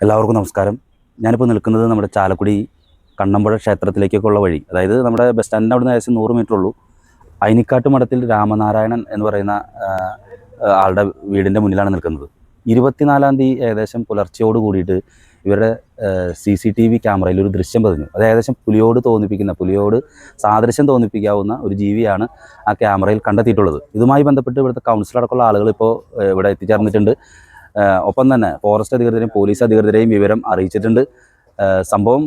എല്ലാവർക്കും നമസ്കാരം. ഞാനിപ്പോൾ നിൽക്കുന്നത് നമ്മുടെ ചാലക്കുടി കണ്ണമ്പുഴ ക്ഷേത്രത്തിലേക്കൊക്കെയുള്ള വഴി, അതായത് നമ്മുടെ ബസ് സ്റ്റാൻഡിൻ്റെ അവിടെ നിന്ന് ഏകദേശം 100 മീറ്റർ ഉള്ളൂ. അയിനിക്കാട്ട് മഠത്തിൽ രാമനാരായണൻ എന്ന് പറയുന്ന ആളുടെ വീടിൻ്റെ മുന്നിലാണ് നിൽക്കുന്നത്. 24-ാം തീയതി ഏകദേശം പുലർച്ചയോട് കൂടിയിട്ട് ഇവരുടെ CCTV ക്യാമറയിൽ ഒരു ദൃശ്യം പതിഞ്ഞു. അത് ഏകദേശം പുലിയോട് സാദൃശ്യം തോന്നിപ്പിക്കാവുന്ന ഒരു ജീവിയാണ് ആ ക്യാമറയിൽ കണ്ടെത്തിയിട്ടുള്ളത്. ഇതുമായി ബന്ധപ്പെട്ട് ഇവിടുത്തെ കൗൺസിലർ അടക്കമുള്ള ആളുകൾ ഇപ്പോൾ ഇവിടെ എത്തിച്ചേർന്നിട്ടുണ്ട്. ഒപ്പം തന്നെ ഫോറസ്റ്റ് അധികൃതരെയും പോലീസ് അധികൃതരെയും വിവരം അറിയിച്ചിട്ടുണ്ട്. സംഭവം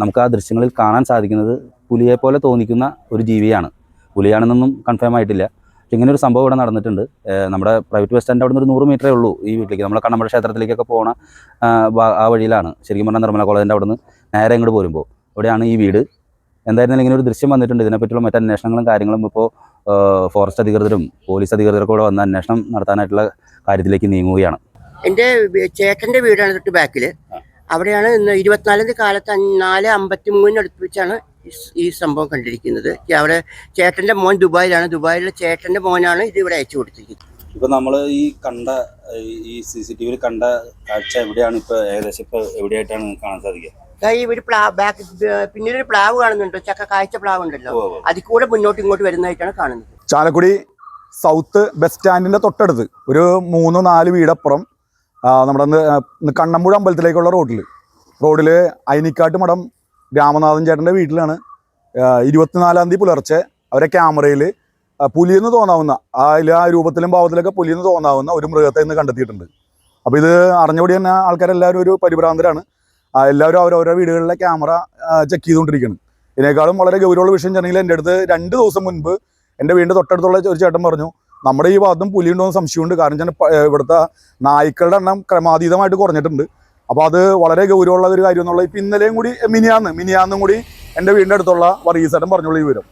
നമുക്ക് ആ ദൃശ്യങ്ങളിൽ കാണാൻ സാധിക്കുന്നത് പുലിയെപ്പോലെ തോന്നിക്കുന്ന ഒരു ജീവിയാണ്. പുലിയാണെന്നൊന്നും കൺഫേം ആയിട്ടില്ല. പക്ഷെ ഇങ്ങനെ ഒരു സംഭവം ഇവിടെ നടന്നിട്ടുണ്ട്. നമ്മുടെ പ്രൈവറ്റ് ബസ് സ്റ്റാൻഡ് അവിടെ നിന്ന് ഒരു 100 മീറ്ററേ ഉള്ളൂ ഈ വീട്ടിലേക്ക്. നമ്മുടെ കണ്ണമ്പുഴ ക്ഷേത്രത്തിലേക്കൊക്കെ പോകണ ആ വഴിയിലാണ്. ശരിക്കും പറഞ്ഞാൽ നിർമ്മല കോളേജിൻ്റെ അവിടെ നിന്ന് നേരെ ഇങ്ങോട്ട് പോരുമ്പോൾ ഇവിടെയാണ് ഈ വീട്. എന്തായിരുന്നാലും ഇങ്ങനെ ഒരു ദൃശ്യം വന്നിട്ടുണ്ട്. ഇതിനെപ്പറ്റിയുള്ള മറ്റ് അന്വേഷണങ്ങളും കാര്യങ്ങളും ഇപ്പോൾ ഫോറസ്റ്റ് അധികൃതരും പോലീസ് അധികൃതരൊക്കെ കൂടെ വന്ന് അന്വേഷണം നടത്താനായിട്ടുള്ള കാര്യത്തിലേക്ക് നീങ്ങുകയാണ്. എൻ്റെ ചേട്ടൻ്റെ വീടാണ് തൊട്ട് ബാക്കിൽ. അവിടെയാണ് ഇന്ന് 24-ാം തീയതി കാലത്ത് 4:53 അടുത്ത് വെച്ചാണ് ഈ സംഭവം കണ്ടിരിക്കുന്നത്. അവിടെ ചേട്ടൻ്റെ മോൻ ദുബായിലാണ്. ദുബായിലെ ചേട്ടൻ്റെ മോനാണ് ഇത് ഇവിടെ അയച്ചു കൊടുത്തിരിക്കുന്നത്. ഇപ്പോൾ നമ്മൾ ഈ കണ്ട ഈ CCTV കണ്ട കാഴ്ച എവിടെയാണ്? ഇപ്പോൾ ഏകദേശം ഇപ്പോൾ എവിടെയായിട്ടാണ് കാണാൻ സാധിക്കുക? ഈ ഒരു ബാക്ക് പിന്നീട് ഒരു പ്ലാവ് കാണുന്നുണ്ടോ? ചക്ക കാഴ്ച പ്ലാവ് ഉണ്ടല്ലോ, അതിൽ കൂടെ മുന്നോട്ട് ഇങ്ങോട്ട് വരുന്നതായിട്ടാണ് കാണുന്നത്. ചാലക്കുടി സൗത്ത് ബസ് സ്റ്റാൻഡിൻ്റെ തൊട്ടടുത്ത് ഒരു 3-4 വീടപ്പുറം നമ്മുടെ കണ്ണമ്പുഴ അമ്പലത്തിലേക്കുള്ള റോഡിൽ അയിനിക്കാട്ട് മഠം രാമനാഥൻ ചേട്ടൻ്റെ വീട്ടിലാണ് 24-ാം തീയതി പുലർച്ചെ അവരെ ക്യാമറയിൽ പുലിയെന്ന് തോന്നാവുന്ന ആ രൂപത്തിലും ഭാവത്തിലൊക്കെ പുലിയെന്ന് തോന്നാവുന്ന ഒരു മൃഗത്തെ ഇന്ന് കണ്ടെത്തിയിട്ടുണ്ട്. അപ്പോൾ ഇത് അറിഞ്ഞുകൂടി തന്നെ ആൾക്കാരെല്ലാവരും ഒരു പരിഭ്രാന്തരാണ്. എല്ലാവരും അവരവരുടെ വീടുകളിലെ ക്യാമറ ചെക്ക് ചെയ്തുകൊണ്ടിരിക്കുകയാണ്. ഇതിനേക്കാളും വളരെ ഗൗരവമുള്ള വിഷയം ചെന്നെങ്കിൽ എൻ്റെ അടുത്ത് 2 ദിവസം മുൻപ് എൻ്റെ വീടിൻ്റെ തൊട്ടടുത്തുള്ള ഒരു ചേട്ടൻ പറഞ്ഞു, നമ്മുടെ ഈ ഭാഗത്തും പുലിയുണ്ടോയെന്ന് സംശയമുണ്ട്. കാരണം ഇവിടുത്തെ നായ്ക്കളുടെ എണ്ണം ക്രമാതീതമായിട്ട് കുറഞ്ഞിട്ടുണ്ട്. അപ്പോൾ അത് വളരെ ഗൗരവമുള്ള ഒരു കാര്യം എന്നുള്ള ഇപ്പം ഇന്നലെയും കൂടി മിനിയാന്നും കൂടി എൻ്റെ വീടിൻ്റെ അടുത്തുള്ള വർഗീസേട്ടൻ പറഞ്ഞുള്ള ഈ വിവരം.